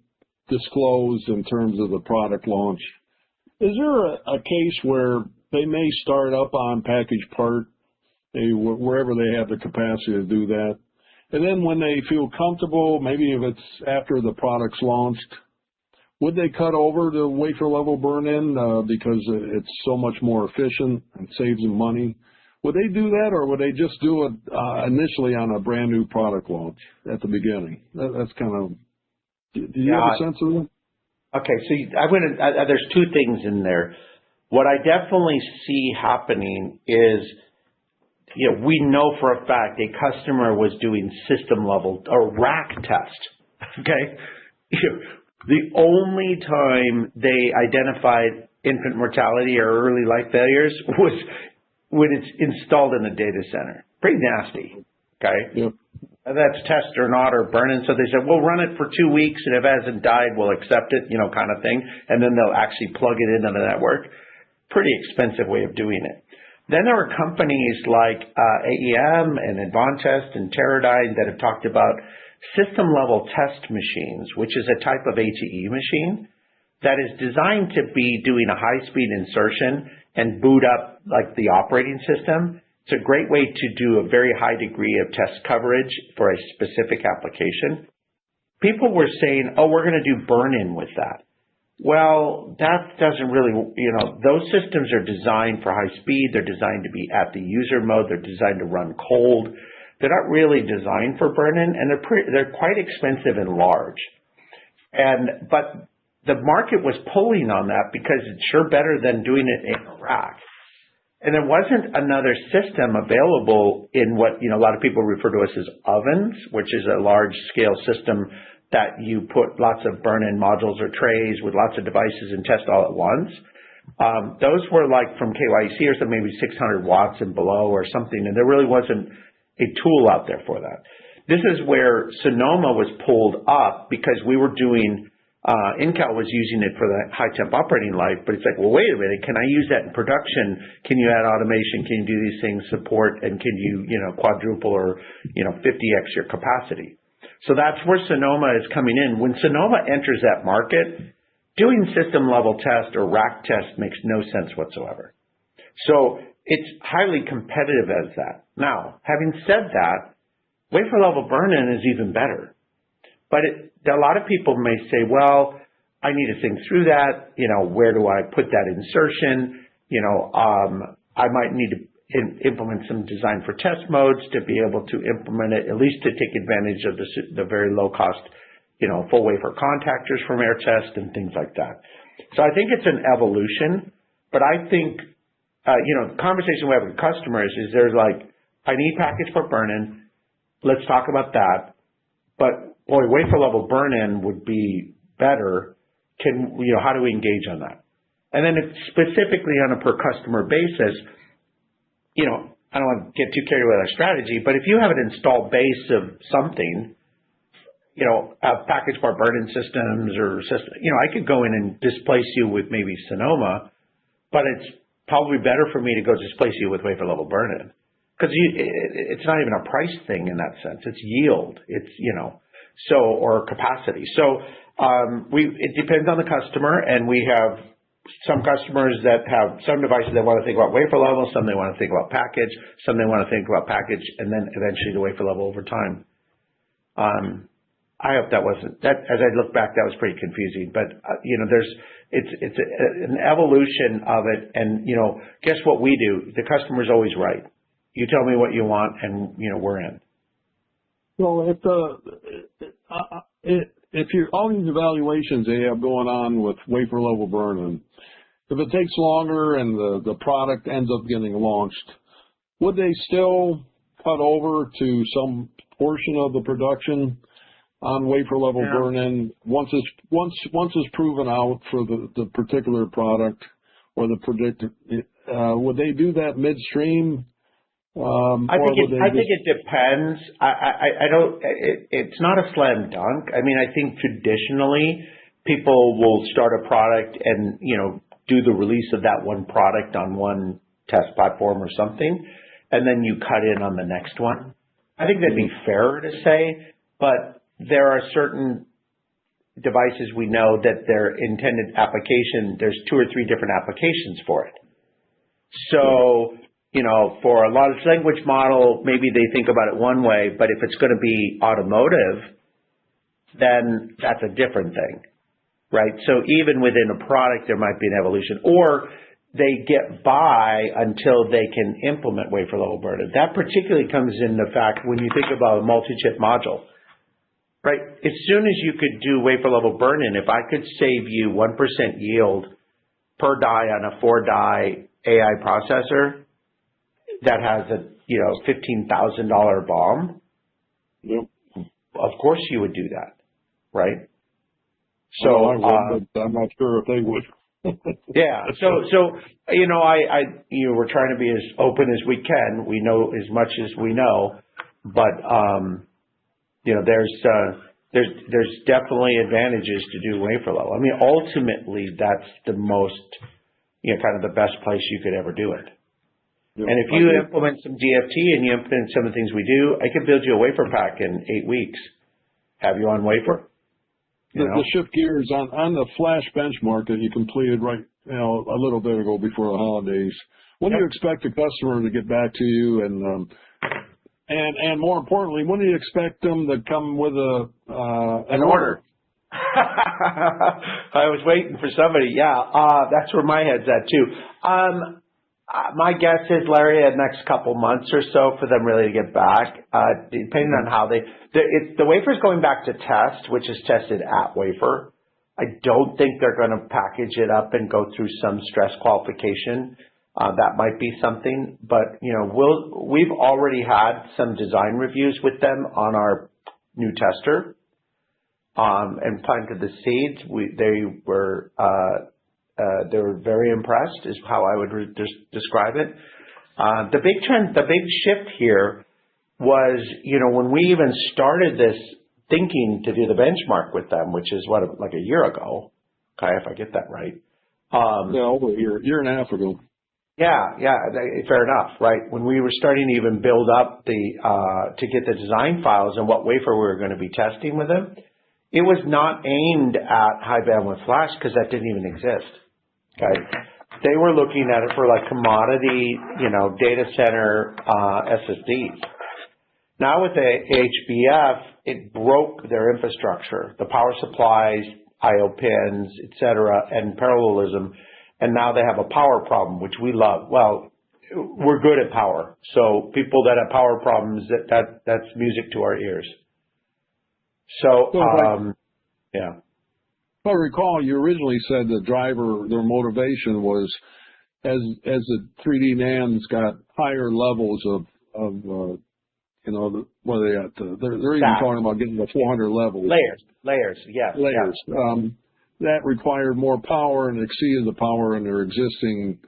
disclosed in terms of the product launch. Is there a case where they may start up on package part, wherever they have the capacity to do that, and then when they feel comfortable, maybe if it's after the product's launched, would they cut over to wafer level burn-in because it's so much more efficient and saves them money? Would they do that, or would they just do it initially on a brand new product launch at the beginning? That's kind of. Do you have a sense of that?
Okay, so there's two things in there. What I definitely see happening is, we know for a fact a customer was doing system level or rack test. Okay, the only time they identified infant mortality or early life failures was when it's installed in the data center. Pretty nasty. Okay.
Yep.
That's test or not or burn-in. So they said, we'll run it for 2 weeks, and if it hasn't died, we'll accept it, kind of thing. And then they'll actually plug it into the network. Pretty expensive way of doing it. Then there are companies like AEM and Advantest and Teradyne that have talked about system-level test machines, which is a type of ATE machine that is designed to be doing a high-speed insertion and boot up like the operating system. It's a great way to do a very high degree of test coverage for a specific application. People were saying, we're going to do burn-in with that. Well, that doesn't really, those systems are designed for high speed. They're designed to be at the user mode. They're designed to run cold. They're not really designed for burn-in, and they're quite expensive and large. But the market was pulling on that because it's sure better than doing it in a rack. And there wasn't another system available in what, a lot of people refer to us as ovens, which is a large scale system that you put lots of burn-in modules or trays with lots of devices and test all at once. Those were like from KYC or something, maybe 600 watts and below or something. And there really wasn't a tool out there for that. This is where Sonoma was pulled up because we were doing Intel was using it for the high temp operating life, but it's like, well, wait a minute, can I use that in production? Can you add automation? Can you do these things, support, and can you, quadruple or, 50x your capacity? So that's where Sonoma is coming in. When Sonoma enters that market, doing system level test or rack test makes no sense whatsoever. So it's highly competitive as that. Now, having said that, wafer level burn-in is even better. But a lot of people may say, well, I need to think through that. Where do I put that insertion? I might need to implement some design for test modes to be able to implement it, at least to take advantage of the very low cost, full wafer contactors from Aehr Test and things like that. So I think it's an evolution, but I think, the conversation we have with customers is there's like, I need package part burn-in. Let's talk about that. But boy, wafer level burn-in would be better. How do we engage on that? And then specifically on a per customer basis, I don't want to get too carried away with our strategy, but if you have an installed base of something, package part burn-in systems or system, I could go in and displace you with maybe Sonoma, but it's probably better for me to go displace you with wafer level burn-in because it's not even a price thing in that sense. It's yield. It's, or capacity. So it depends on the customer, and we have some customers that have some devices that want to think about wafer level, some they want to think about package, some they want to think about package, and then eventually the wafer level over time. I hope that wasn't that. As I look back, that was pretty confusing. But it's an evolution of it, and guess what we do? The customer's always right. You tell me what you want, and we're in.
Well, if all these evaluations they have going on with wafer level burn-in, if it takes longer and the product ends up getting launched, would they still cut over to some portion of the production on wafer level burn-in once it's proven out for the particular product or the predicted? Would they do that midstream?
I think it depends. I don't. It's not a slam dunk. I mean, I think traditionally people will start a product and do the release of that one product on one test platform or something, and then you cut in on the next one. I think that'd be fairer to say, but there are certain devices we know that their intended application, there's 2 or 3 different applications for it. So, for a large language model, maybe they think about it one way, but if it's going to be automotive, then that's a different thing, right? So even within a product, there might be an evolution, or they get by until they can implement wafer level burn-in. That particularly comes in the fact when you think about a multi-chip module, right? As soon as you could do wafer level burn-in, if I could save you 1% yield per die on a 4-die AI processor that has a $15,000 BOM,
yep.
Of course you would do that, right?
So I would, but I'm not sure if they would.
Yeah. So we're trying to be as open as we can. We know as much as we know, but there's definitely advantages to do wafer level. I mean, ultimately, that's the most kind of the best place you could ever do it. Yep. And if you implement some DFT and you implement some of the things we do, I could build you a wafer pack in 8 weeks. Have you on wafer?
The shift gears on the flash benchmark that you completed a little bit ago before the holidays. When do you expect the customer to get back to you, and more importantly, when do you expect them to come with an order?
I was waiting for somebody. Yeah, that's where my head's at too. My guess is, Larry, the next couple months or so for them really to get back, depending on how the wafer's going back to test, which is tested at wafer. I don't think they're going to package it up and go through some stress qualification. That might be something, but we've already had some design reviews with them on our new tester, and planted the seeds. They were very impressed, is how I would describe it. The big shift here was, when we even started this thinking to do the benchmark with them, which is like a year ago, okay, if I get that right.
Over a year and a half ago.
Fair enough, right? When we were starting to even build up to get the design files and what wafer we were going to be testing with them, it was not aimed at high bandwidth flash because that didn't even exist. Okay, they were looking at it for like commodity, data center SSDs. Now with the HBF, it broke their infrastructure, the power supplies, I/O pins, etc., and parallelism. And now they have a power problem, which we love. Well, we're good at power. So people that have power problems, that's music to our ears. So, yeah.
If I recall, you originally said the driver, their motivation was as the 3D NANDs got higher levels of what are they at? They're even talking about getting to 400 levels.
Layers, yes.
Layers.
Yeah.
That required more power and exceeded the power in their existing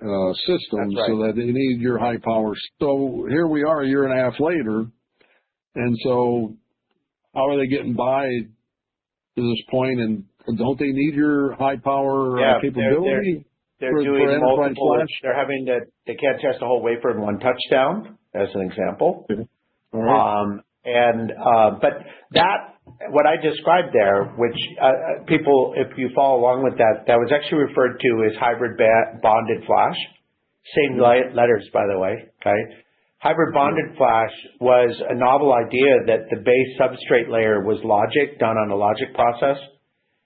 systems,
right.
so that they need your high power. So here we are a year and a half later, and so how are they getting by to this point? And don't they need your high power capability?
They're doing multiple. They can't test a whole wafer in one touchdown, as an example.
Okay. All right.
But what I described there, which people, if you follow along with that was actually referred to as hybrid bonded flash. Same letters, by the way. Okay. Hybrid bonded flash was a novel idea that the base substrate layer was logic done on a logic process,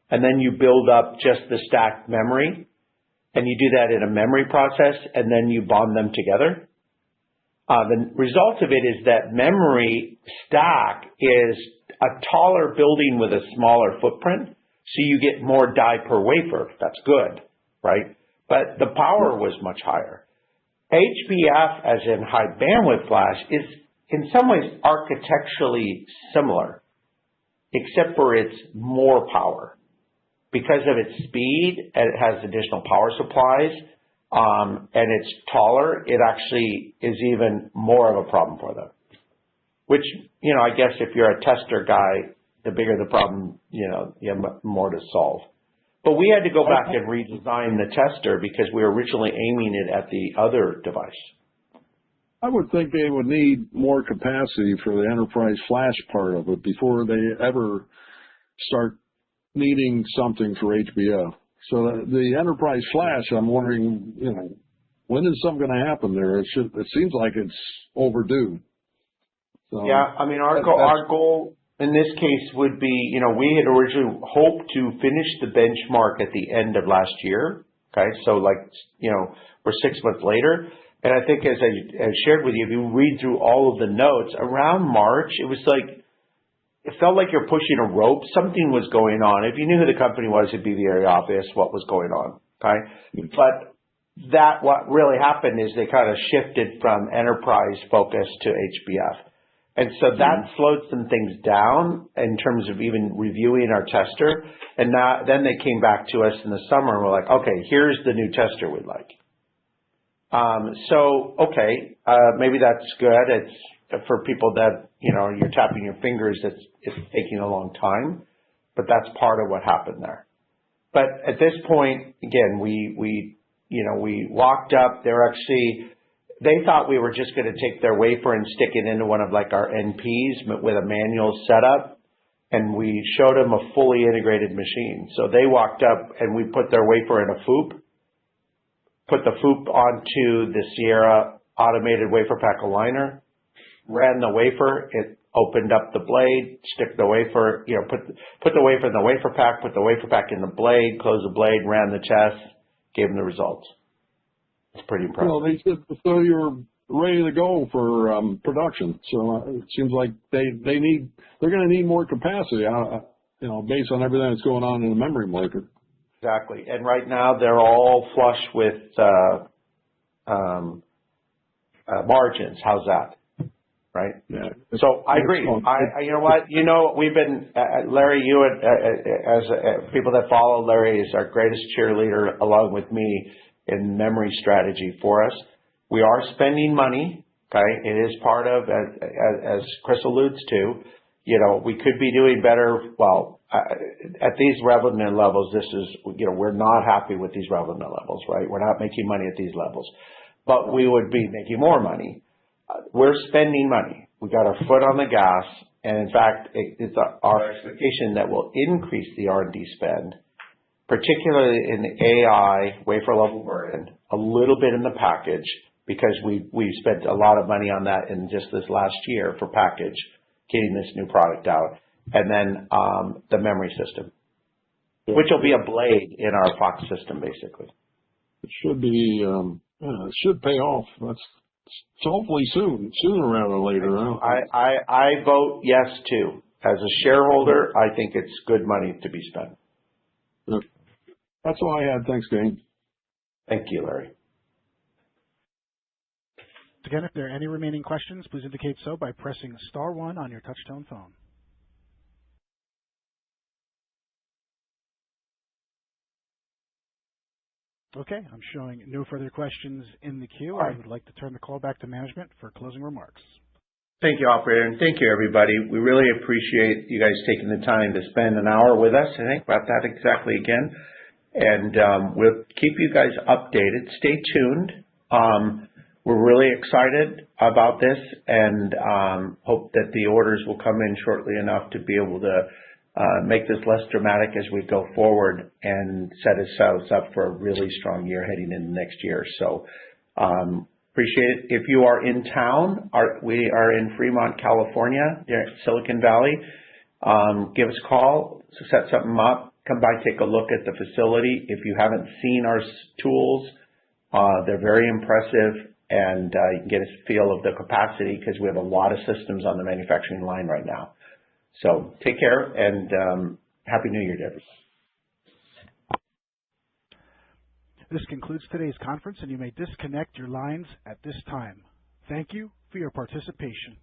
and then you build up just the stacked memory, and you do that in a memory process, and then you bond them together. The result of it is that memory stack is a taller building with a smaller footprint, so you get more die per wafer. That's good, right? But the power was much higher. HBF, as in high bandwidth flash, is in some ways architecturally similar, except for it's more power. Because of its speed, and it has additional power supplies, and it's taller, it actually is even more of a problem for them. Which, I guess if you're a tester guy, the bigger the problem, you have more to solve. But we had to go back and redesign the tester because we were originally aiming it at the other device.
I would think they would need more capacity for the enterprise flash part of it before they ever start needing something for HBF. So the enterprise flash, I'm wondering, when is something going to happen there? It seems like it's overdue. So
yeah, I mean, our goal in this case would be, we had originally hoped to finish the benchmark at the end of last year. Okay, so we're 6 months later. And I think as I shared with you, if you read through all of the notes, around March, it felt like you're pushing a rope. Something was going on. If you knew who the company was, it'd be very obvious what was going on. Okay, but what really happened is they kind of shifted from enterprise focus to HBF. And so that slowed some things down in terms of even reviewing our tester. And then they came back to us in the summer and were like, okay, here's the new tester we'd like. Maybe that's good. It's for people that, you're tapping your fingers, it's taking a long time, but that's part of what happened there. But at this point, again, we walked up. They thought we were just going to take their wafer and stick it into one of our NPs with a manual setup, and we showed them a fully integrated machine. So they walked up and we put their wafer in a FOUP, put the FOUP onto the Sierra automated wafer pack aligner, ran the wafer, it opened up the blade, stick the wafer, put the wafer in the wafer pack, put the wafer pack in the blade, close the blade, ran the test, gave them the results. It's pretty impressive.
Well, they said so you're ready to go for production. So it seems like they're going to need more capacity, based on everything that's going on in the memory market.
Exactly. And right now they're all flush with margins. How's that? Right?
Yeah.
So I agree. You know what? We've been, Larry, you as people that follow Larry is our greatest cheerleader along with me in memory strategy for us. We are spending money. Okay. It is part of, as Chris alludes to, we could be doing better. Well, at these revenue levels, we're not happy with these revenue levels, right? We're not making money at these levels. but we would be making more money. We're spending money. We got our foot on the gas, and in fact, it's our expectation that we'll increase the R&D spend, particularly in the AI wafer level burn-in, a little bit in the package, because we spent a lot of money on that in just this last year for package, getting this new product out, and then the memory system, which will be a blade in our Fox system, basically.
It should be, it should pay off. That's hopefully sooner rather than later.
I vote yes too. As a shareholder, I think it's good money to be spent.
Yep. That's all I had. Thanks, Dane.
Thank you, Larry.
Again, if there are any remaining questions, please indicate so by pressing star 1 on your touch-tone phone. Okay, I'm showing no further questions in the queue. I would like to turn the call back to management for closing remarks.
Thank you, operator, and thank you, everybody. We really appreciate you guys taking the time to spend an hour with us. I think about that exactly again. And we'll keep you guys updated. Stay tuned. We're really excited about this and hope that the orders will come in shortly enough to be able to make this less dramatic as we go forward and set ourselves up for a really strong year heading into next year. So appreciate it. If you are in town, we are in Fremont, California, near Silicon Valley. Give us a call, set something up, come by, take a look at the facility. If you haven't seen our tools, they're very impressive, and you can get a feel of the capacity because we have a lot of systems on the manufacturing line right now. So take care, and Happy New Year to everyone.
This concludes today's conference, and you may disconnect your lines at this time. Thank you for your participation.